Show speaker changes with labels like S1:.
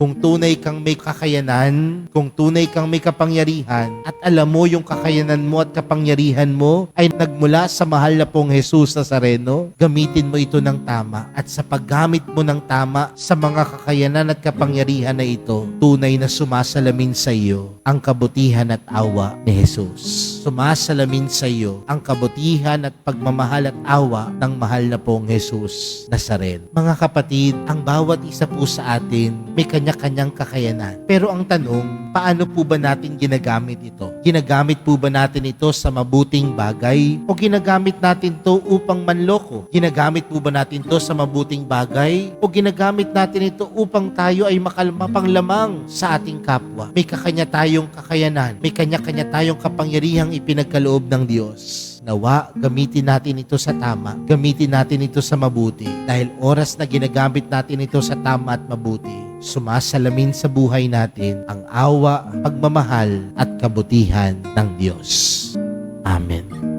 S1: Kung tunay kang may kakayanan, kung tunay kang may kapangyarihan, at alam mo yung kakayanan mo at kapangyarihan mo ay nagmula sa mahal na pong Jesus Nazareno, gamitin mo ito ng tama. At sa paggamit mo ng tama sa mga kakayanan at kapangyarihan na ito, tunay na sumasalamin sa iyo ang kabutihan at awa ni Jesus. Sumasalamin sa iyo ang kabutihan at pagmamahal at awa ng mahal na pong Jesus Nazareno. Mga kapatid, ang bawat isa po sa atin may kanya-kanyang kakayanan. Pero ang tanong, paano po ba natin ginagamit ito? Ginagamit po ba natin ito sa mabuting bagay? O ginagamit natin ito upang manloko? Ginagamit po ba natin ito sa mabuting bagay? O ginagamit natin ito upang tayo ay mapanglamang sa ating kapwa? May kakanya tayong kakayanan. May kanya-kanya tayong kapangyarihang ipinagkaloob ng Diyos. Nawa, gamitin natin ito sa tama. Gamitin natin ito sa mabuti. Dahil oras na ginagamit natin ito sa tama at mabuti, sumasalamin sa buhay natin ang awa, pagmamahal at kabutihan ng Diyos. Amen.